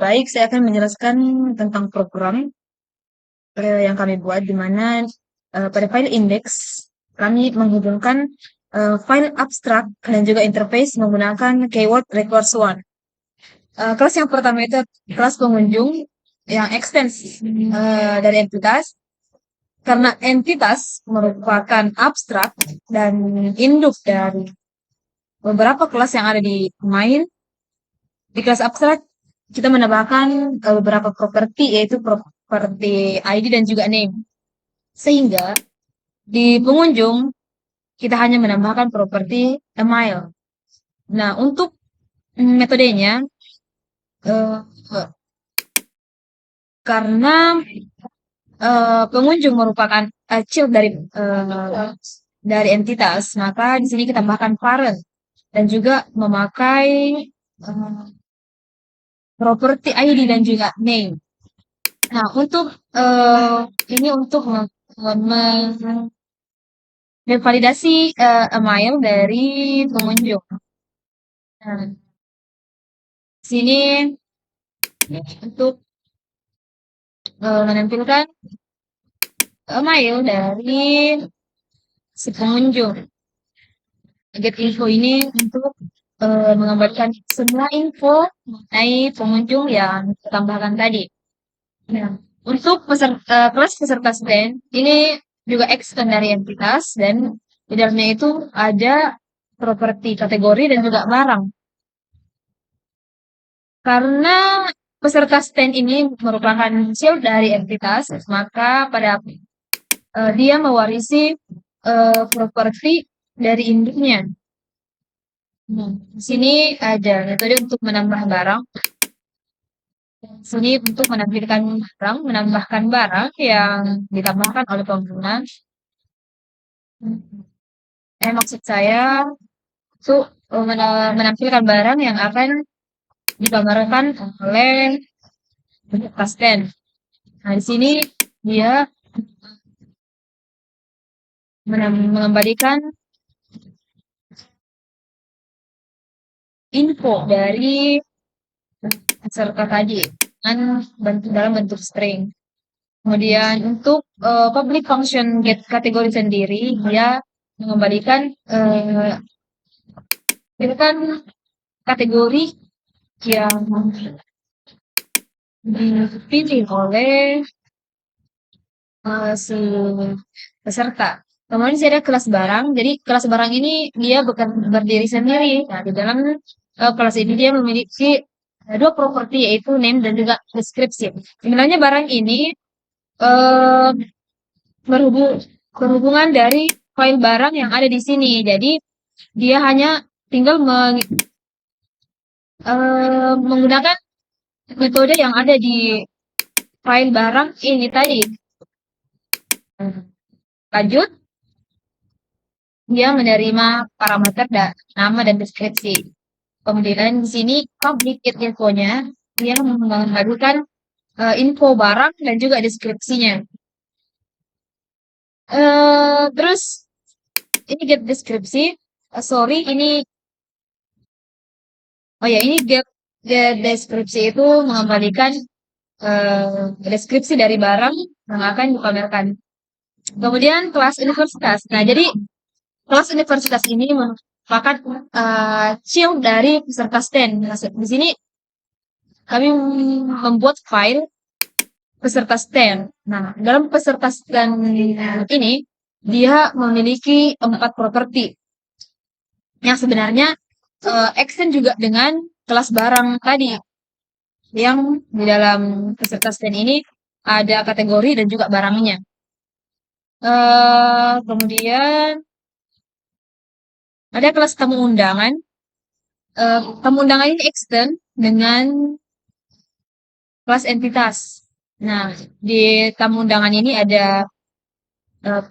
Baik, saya akan menjelaskan tentang program yang kami buat, di mana pada file index kami menghubungkan file abstrak dan juga interface menggunakan keyword requires one. Kelas yang pertama itu kelas pengunjung yang extends dari entitas, karena entitas merupakan abstrak dan induk dari beberapa kelas yang ada di main. Di kelas abstrak kita menambahkan beberapa properti, yaitu properti ID dan juga name. Sehingga di pengunjung kita hanya menambahkan properti email. Nah, untuk metodenya, eh, karena pengunjung merupakan child dari entitas, maka di sini kita tambahkan parent dan juga memakai eh, properti ID dan juga name. Nah, untuk ini untuk memvalidasi email dari pengunjung. Nah, sini untuk menampilkan email dari si pengunjung. Get info ini untuk mengembalikan semua info mengenai pengunjung yang ditambahkan tadi. Nah, untuk kelas peserta stand ini juga extend dari entitas, dan di dalamnya itu ada properti kategori dan juga barang. Karena peserta stand ini merupakan child dari entitas, maka pada dia mewarisi properti dari induknya. Nah, di sini ada metode untuk menambah barang. Sini untuk menampilkan barang, menambahkan barang yang ditambahkan oleh pengguna. Maksud saya itu menampilkan barang yang akan dipamerkan oleh peserta stand. Nah, di sini dia mengembalikan info dari peserta tadi dalam bentuk string. Kemudian untuk public function get kategori sendiri, dia mengembalikan kategori yang dipilih oleh si peserta. Kemudian sih ada kelas barang. Jadi kelas barang ini dia bukan berdiri sendiri. Nah, di dalam kelas ini dia memiliki dua properti, yaitu name dan juga deskripsi. Sebenarnya barang ini eh, berhubungan dari file barang yang ada di sini. Jadi dia hanya tinggal menggunakan metode yang ada di file barang ini tadi. Lanjut, dia menerima parameter nama dan deskripsi. Kemudian di sini public infonya, dia mengadukan info barang dan juga deskripsinya. Terus ini get deskripsi. Sorry, ini get deskripsi itu mengembalikan deskripsi dari barang yang akan dipamerkan. Kemudian kelas universitas. Nah, jadi kelas universitas ini merupakan child dari peserta stand. Nah, di sini kami membuat file peserta stand. Nah, dalam peserta stand ini dia memiliki 4 properti yang sebenarnya extend juga dengan kelas barang tadi, yang di dalam peserta stand ini ada kategori dan juga barangnya. Kemudian ada kelas tamu undangan. Tamu undangan ini extend dengan kelas entitas. Nah, di tamu undangan ini uh,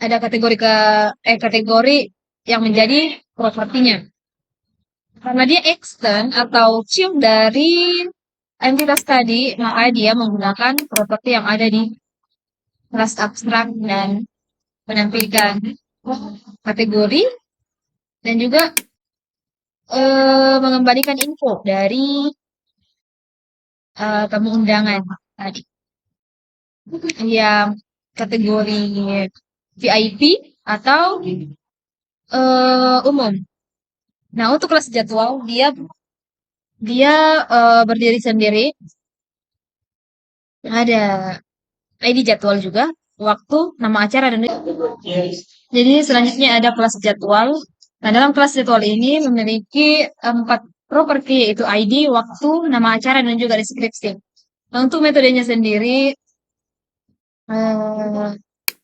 ada kategori yang menjadi propertinya. Karena dia extend atau child dari entitas tadi, maka dia menggunakan properti yang ada di kelas abstrak dan menampilkan kategori dan juga mengembalikan info dari tamu undangan tadi yang kategori VIP atau umum. Nah, untuk kelas jadwal dia dia berdiri sendiri, ada ID jadwal juga, waktu, nama acara dan jadi selanjutnya ada kelas jadwal. Nah, dalam kelas jadwal ini memiliki 4 properti yaitu ID, waktu, nama acara dan juga deskripsi. Nah, untuk metodenya sendiri eh,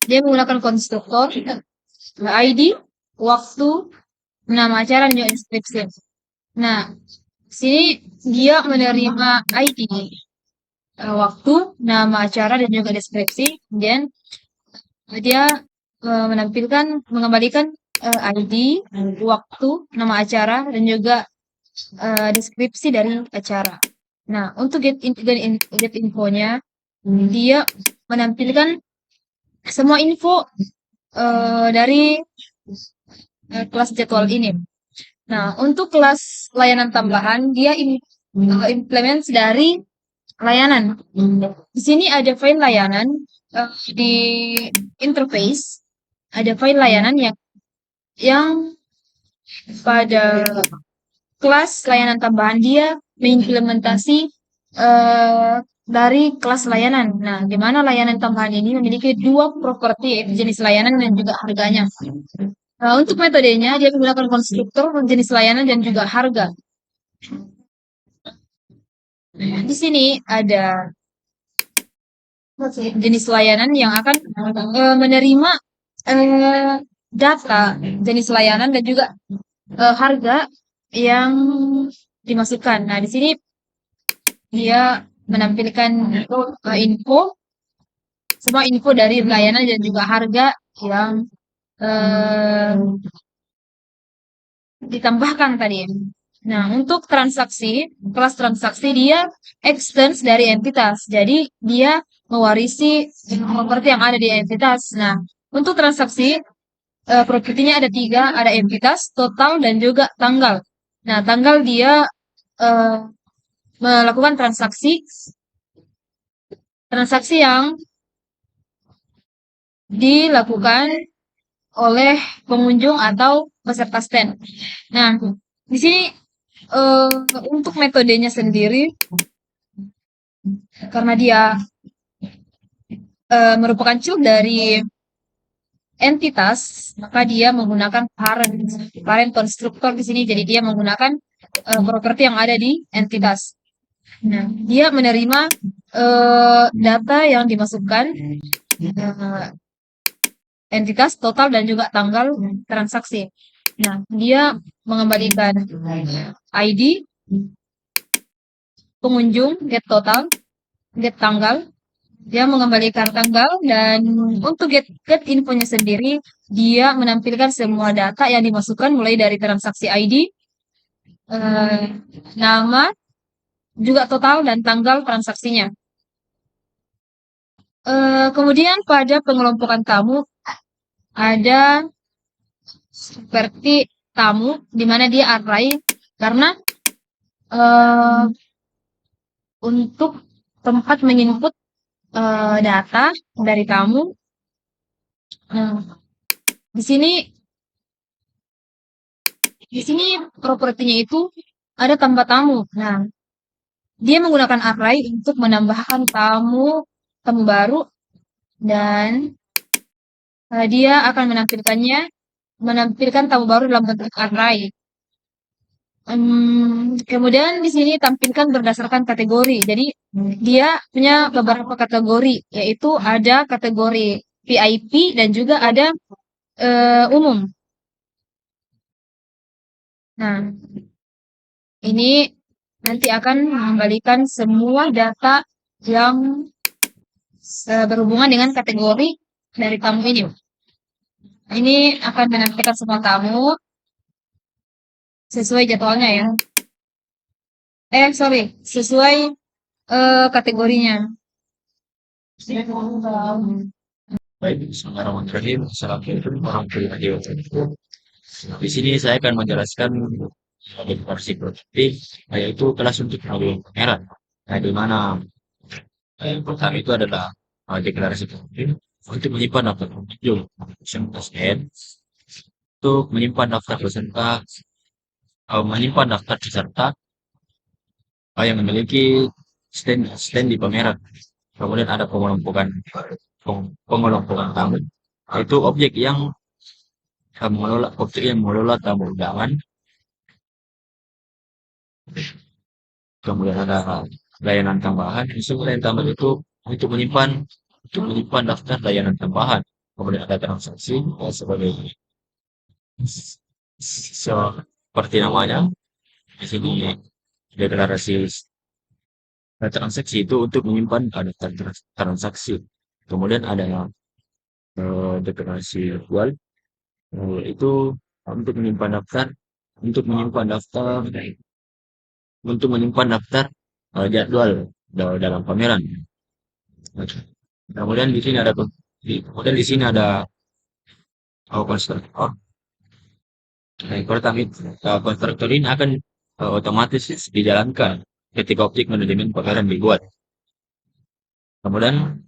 dia menggunakan konstruktor, ID, waktu, nama acara dan juga deskripsi. Nah, sini dia menerima ID, waktu, nama acara dan juga deskripsi, dan dia menampilkan mengembalikan ID, waktu, nama acara dan juga deskripsi dari acara. Nah, untuk get infonya dia menampilkan semua info dari kelas jadwal ini. Nah, untuk kelas layanan tambahan dia implement dari layanan. Di sini ada file layanan di interface, ada file layanan yang pada kelas layanan tambahan dia mengimplementasi dari kelas layanan. Nah, di mana layanan tambahan ini memiliki 2 properti yaitu jenis layanan dan juga harganya. Nah, untuk metodenya dia menggunakan konstruktor, jenis layanan dan juga harga. Di sini ada jenis layanan yang akan menerima data jenis layanan dan juga harga yang dimasukkan. Nah, di sini dia menampilkan info, semua info dari layanan dan juga harga yang ditambahkan tadi. Nah, untuk transaksi, kelas transaksi dia extends dari entitas. Jadi, dia mewarisi properti yang ada di entitas. Nah, untuk transaksi, propertinya ada 3, ada entitas, total, dan juga tanggal. Nah, tanggal dia melakukan transaksi yang dilakukan oleh pengunjung atau peserta stand. Nah, di sini untuk metodenya sendiri, karena dia merupakan child dari entitas, maka dia menggunakan parent konstruktor di sini. Jadi dia menggunakan properti yang ada di entitas. Nah, dia menerima data yang dimasukkan entitas, total, dan juga tanggal transaksi. Nah, dia mengembalikan ID, pengunjung, get total, get tanggal. Dia mengembalikan tanggal dan untuk get infonya sendiri, dia menampilkan semua data yang dimasukkan mulai dari transaksi ID, nama, juga total dan tanggal transaksinya. Kemudian pada pengelompokan tamu ada seperti tamu di mana dia array karena untuk tempat menginput data dari tamu. Di sini propertinya itu ada tanpa tamu. Nah, dia menggunakan array untuk menambahkan tamu baru dan dia akan menampilkan tamu baru dalam bentuk array. Kemudian di sini tampilkan berdasarkan kategori. Jadi dia punya beberapa kategori, yaitu ada kategori VIP dan juga ada umum. Nah, ini nanti akan mengembalikan semua data yang berhubungan dengan kategori dari tamu ini. Ini akan menampilkan semua tamu sesuai jadwalnya ya. Sesuai kategorinya. Baik, Bismillahirrahmanirrahim. Assalamualaikum warahmatullahi wabarakatuh. Di sini saya akan menjelaskan deklarasi produktif, yaitu kelas untuk pengunjung pameran. Nah, di mana yang pertama itu adalah deklarasi produktif untuk menyimpan daftar pengunjung, untuk menyimpan daftar peserta, menyimpan daftar peserta yang memiliki stand di pameran. Kemudian ada pengelompokan tamu, itu objek yang mengelola tamu undangan. Kemudian ada layanan tambahan. Isu layanan tambahan itu untuk menyimpan daftar layanan tambahan. Kemudian ada transaksi sebagai seperti namanya di sini, deklarasi transaksi itu untuk menyimpan daftar transaksi. Kemudian ada deklarasi jual, itu untuk menyimpan daftar untuk menyimpan daftar jadwal dalam pameran. Kemudian di sini ada konstruktor. Nah, pertama konstruktor ini akan otomatis dijalankan ketika objek manajemen pameran dibuat. Kemudian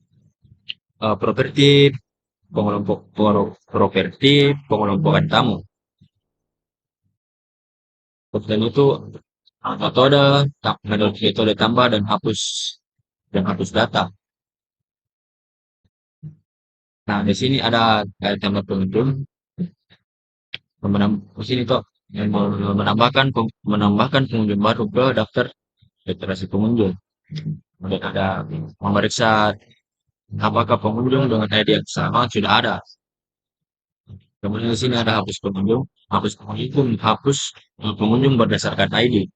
properti pengelompokan tamu. Dan itu metode tambah dan hapus data. Nah, di sini ada tambah pengunjung. Di sini tuh menambahkan pengunjung baru ke daftar deklarasi pengunjung. Kemudian ada memeriksa apakah pengunjung dengan ID yang sama sudah ada. Kemudian di sini ada hapus pengunjung. Hapus pengunjung berdasarkan ID.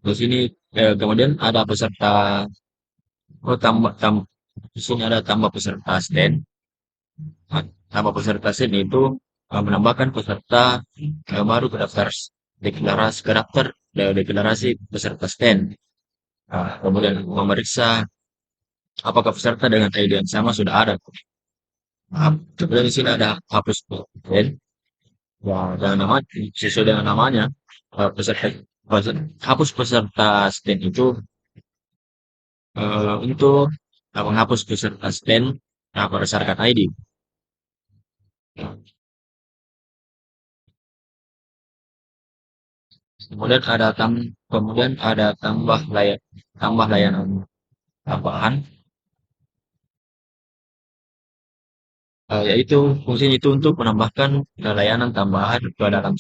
Di sini kemudian ada peserta. Di sini ada tambah peserta stand. Tambah peserta stand itu menambahkan peserta baru ke daftar deklarasi peserta stand. Kemudian memeriksa apakah peserta dengan ID yang sama sudah ada. Kemudian di sini ada hapus stand. Ya, sesuai dengan namanya, hapus peserta stand itu untuk menghapus peserta stand berdasarkan ID. Kemudian ada tambah layanan tambahan, yaitu fungsinya itu untuk menambahkan layanan tambahan ke dalam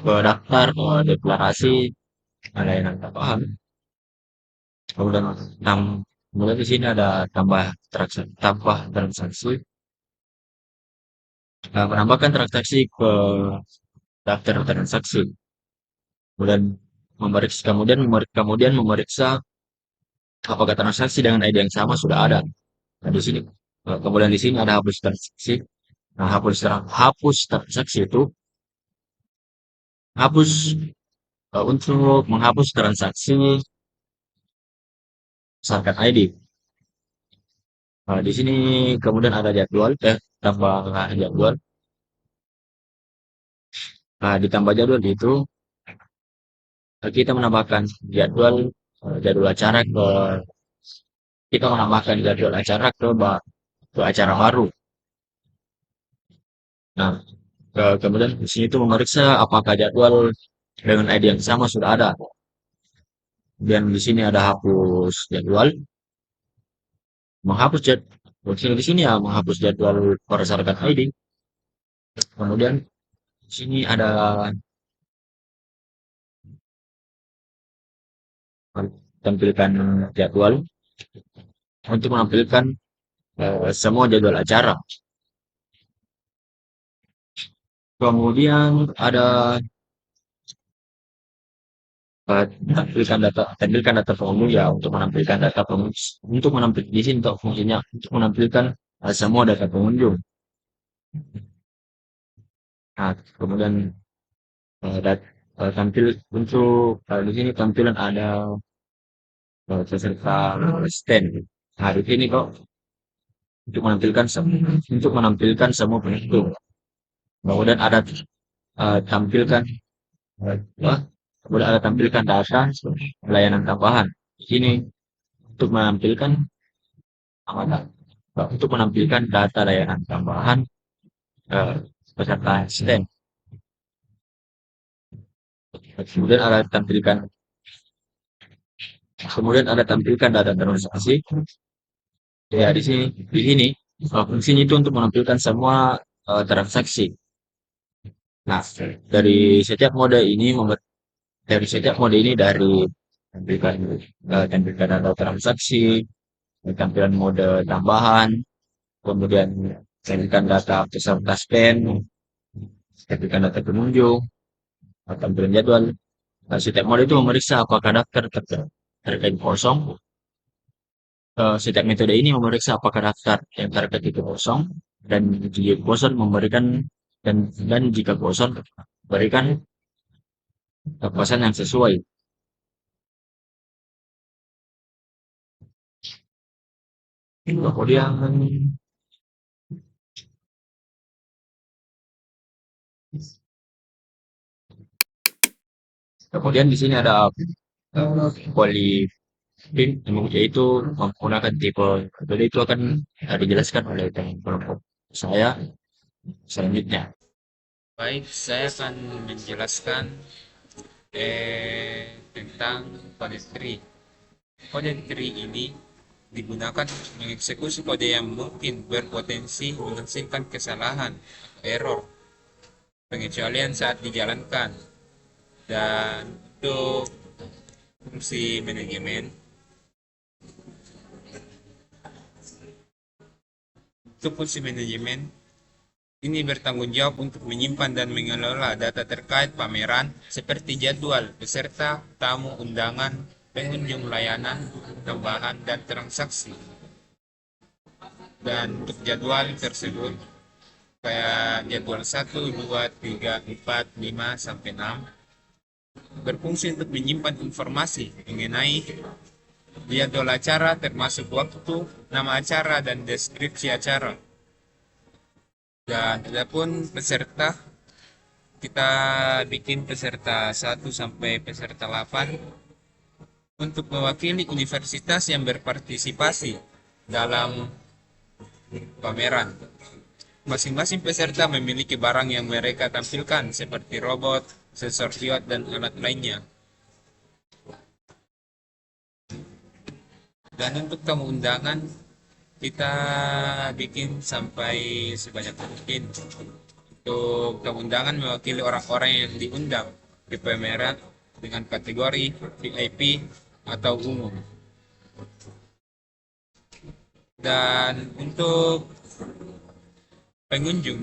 daftar deklarasi layanan tambahan. Kemudian di sini ada tambah transaksi, menambahkan transaksi ke daftar transaksi. Kemudian memeriksa apakah transaksi dengan ID yang sama sudah ada. Nah, di sini kemudian di sini ada hapus transaksi. Nah, hapus transaksi itu untuk menghapus transaksi berdasarkan ID. Nah, di sini kemudian ada tambah jadwal. Nah, ditambah jadwal itu kita menambahkan jadwal acara ke acara baru. Nah, kemudian di sini itu memeriksa apakah jadwal dengan ID yang sama sudah ada. Dan di sini ada hapus jadwal, di sini ya menghapus jadwal berdasarkan ID. Kemudian di sini ada tampilkan jadwal untuk menampilkan semua jadwal acara. Kemudian ada tampilkan data pengunjung ya, untuk menampilkan data pengunjung, di sini untuk fungsinya untuk menampilkan semua data pengunjung. Nah, kemudian di sini tampilan ada peserta stand. Nah, di sini kok untuk menampilkan semua pengunjung. Kemudian ada tampilkan apa? Kemudian ada tampilkan data layanan tambahan. Di sini untuk menampilkan untuk menampilkan data layanan tambahan eh, peserta STEM. Kemudian ada tampilkan kemudian ada tampilkan data transaksi. Ya di sini fungsinya itu untuk menampilkan semua transaksi. Nah, dari setiap mode ini dari tampilkan tampilkan data transaksi, tampilan mode tambahan, kemudian tampilkan data peserta spend, tampilkan data pengunjung, tampilan jadwal. Nah, setiap mode itu memeriksa apakah daftar terkait kosong. Setiap metode ini memeriksa apakah daftar yang terkait itu kosong dan jika kosong memberikan dan jika kosong berikan kepuasan yang sesuai. Kemudian kemudian di sini ada polyfin yaitu menggunakan tipe metode itu akan dijelaskan oleh kelompok saya selanjutnya. Baik, saya akan menjelaskan tentang kode tree. Kode tree ini digunakan untuk mengeksekusi kode yang mungkin berpotensi menghasilkan kesalahan atau error pengecualian saat dijalankan. Dan untuk fungsi manajemen, ini bertanggung jawab untuk menyimpan dan mengelola data terkait pameran seperti jadwal peserta, tamu undangan, pengunjung layanan, tambahan, dan transaksi. Dan untuk jadwal tersebut, kayak jadwal 1, 2, 3, 4, 5, sampai 6, berfungsi untuk menyimpan informasi mengenai jadwal acara termasuk waktu, nama acara, dan deskripsi acara. Dan adapun peserta, kita bikin peserta 1 sampai peserta 8 untuk mewakili universitas yang berpartisipasi dalam pameran. Masing-masing peserta memiliki barang yang mereka tampilkan seperti robot, sensor kiot, dan alat lainnya. Dan untuk tamu undangan, kita bikin sampai sebanyak mungkin. Untuk tamu undangan mewakili orang-orang yang diundang di pameran dengan kategori VIP atau umum. Dan untuk pengunjung,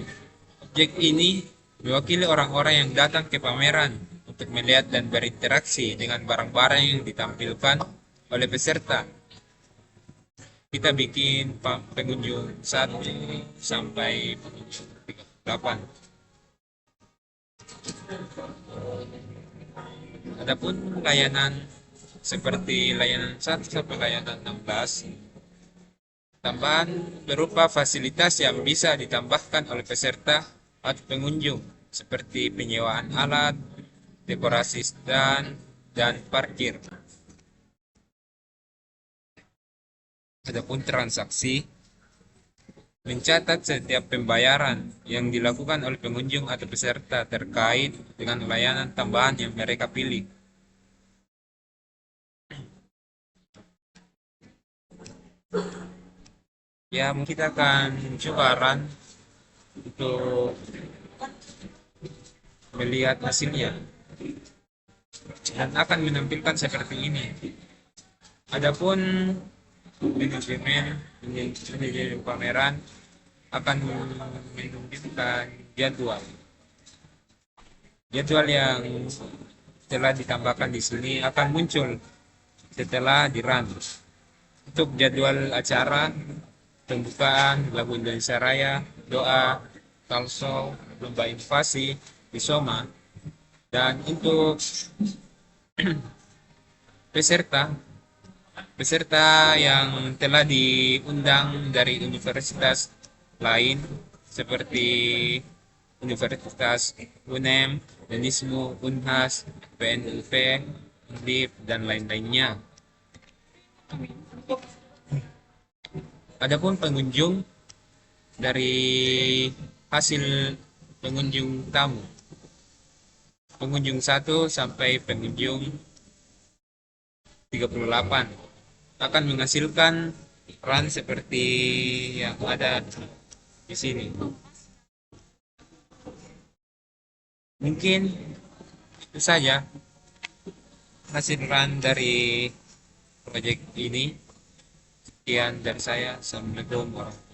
objek ini mewakili orang-orang yang datang ke pameran untuk melihat dan berinteraksi dengan barang-barang yang ditampilkan oleh peserta. Kita bikin pengunjung 1 sampai pengunjung 8. Adapun layanan seperti layanan 1 sampai layanan 16, tambahan berupa fasilitas yang bisa ditambahkan oleh peserta atau pengunjung seperti penyewaan alat, dekorasi stand, dan parkir. Adapun transaksi, mencatat setiap pembayaran yang dilakukan oleh pengunjung atau peserta terkait dengan layanan tambahan yang mereka pilih. Ya, mungkin kita akan coba run untuk melihat hasilnya dan akan menampilkan seperti ini. Adapun manajemen pameran akan menunjukkan jadwal yang telah ditambahkan di sini akan muncul setelah di run. Untuk jadwal acara, pembukaan lagu Indonesia Raya, doa, talkshow, lomba invasi, Isoma. Dan untuk peserta yang telah diundang dari universitas lain seperti Universitas UNEM, UNISMO, UNHAS, PNUP, UNDIP, dan lain-lainnya. Adapun pengunjung dari hasil pengunjung tamu, pengunjung 1 sampai pengunjung 38 akan menghasilkan peran seperti yang ada di sini. Mungkin itu saja hasil run dari proyek ini. Sekian dari saya. Assalamualaikum warahmatullahi wabarakatuh.